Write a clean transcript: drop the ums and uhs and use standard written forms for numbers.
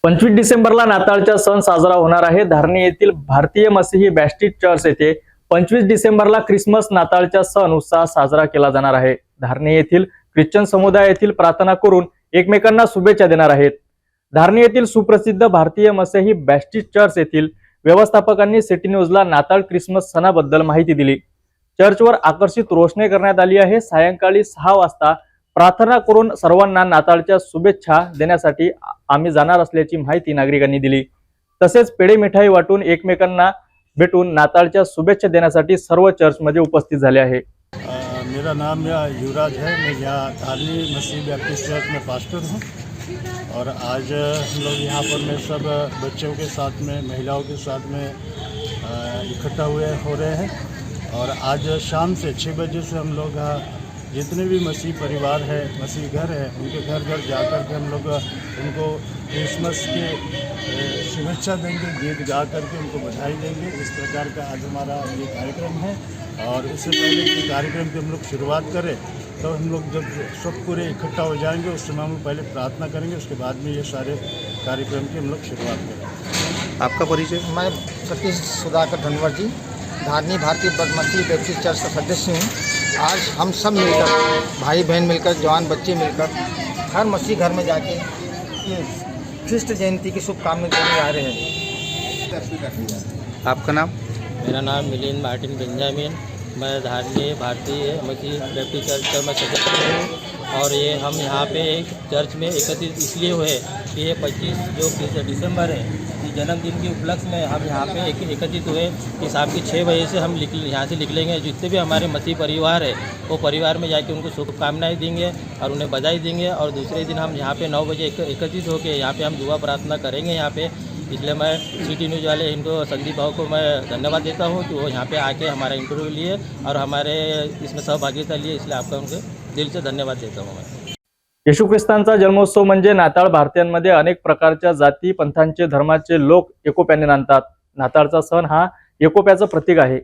25 डिसेंबरला नाताळचा सण साजरा होणार आहे। धारणी येथील भारतीय मसीही बॅप्टिस्ट चर्च येथे 25 डिसेंबरला ख्रिसमस नाताळचा सण उत्साह साजरा केला जाणार आहे। धारणी येथील ख्रिश्चन समुदाय येथील प्रार्थना करून एकमेकांना शुभेच्छा देणार आहेत। धारणी येथील सुप्रसिद्ध भारतीय मसीही बॅप्टिस्ट चर्च येथील व्यवस्थापकांनी सिटी न्यूजला नाताळ ख्रिसमस सणाबद्दल माहिती दिली। चर्चवर आकर्षित रोषणाई करण्यात आली आहे। सायंकाळी 6 वाजता प्रार्थना करून सर्वांना नाताळच्या शुभेच्छा देण्यासाठी आम्ही जाणार असल्याची माहिती नागरिकांनी दिली। तसेच पेढे मिठाई वाटून एकमेकांना भेटून नाताळच्या शुभेच्छा देण्यासाठी सर्व चर्चमध्ये उपस्थित झाले आहे। मेरा नाम युवराज है। मैं यहाँ धारणी मसीह बैप्टिस्ट चर्च में पास्टर हूँ और आज हम लोग यहाँ पर मैं सब बच्चों के साथ में महिलाओं के साथ में इकट्ठा हो रहे हैं और आज शाम से 6 बजे से हम लोग जितने भी मसीह परिवार है, मसीह घर है, उनके घर घर जाकर के हम लोग उनको क्रिसमस के शुभेच्छा देंगे, गीत गा करके उनको बधाई देंगे। इस प्रकार का आज हमारा ये कार्यक्रम है। और इससे पहले कि कार्यक्रम की हम लोग शुरुआत करें तो हम लोग जब सब पूरे इकट्ठा हो जाएंगे उस समय हम पहले प्रार्थना करेंगे, उसके बाद में ये सारे कार्यक्रम की हम लोग शुरुआत करेंगे। आपका परिचय? मैं सतीश सुधाकर धनवर जी, धारणी भारतीय मसीह बैप्टिस्ट चर्च का सदस्य हूँ। आज हम सब मिलकर, भाई बहन मिलकर, जवान बच्चे मिलकर हर मसीह घर में जाके ये ख्रिस्ट जयंती की शुभकामनाएं देने आ रहे हैं। आपका नाम? मेरा नाम मिलिंद मार्टिन बेंजामिन। मैं धारणी भारतीय मसीह बैप्टिस्ट चर्च का मैं सदस्य हूँ और ये हम यहाँ पे एक चर्च में एकत्रित इसलिए हुए कि ये 25 जो दिसंबर है जन्मदिन के उपलक्ष्य में हम यहाँ पे एकत्रित हुए कि शाम की 6 बजे से हम यहाँ से निकलेंगे। जितने भी हमारे मसीह परिवार है वो परिवार में जाके उनको शुभकामनाएं देंगे और उन्हें बधाई देंगे और दूसरे दिन हम यहाँ पे 9 बजे एकत्रित होकर यहाँ पे हम दुआ प्रार्थना करेंगे यहाँ पे। इसलिए मैं सिटी न्यूज़ वाले इनको संदीप भाव को मैं धन्यवाद देता हूँ कि वो यहाँ पे आके हमारा इंटरव्यू लिए और हमारे इसमें सहभागिता लिए, इसलिए आपका उनके दिल से धन्यवाद देता हूँ मैं। येशू ख्रिस्तांचा जन्मोत्सव म्हणजे नाताळ भारतीयांमध्ये अनेक प्रकारच्या जाती पंथांचे धर्माचे लोक एकोप्याने नांदतात। नाताळचा सण हा एकोप्याचं प्रतीक आहे।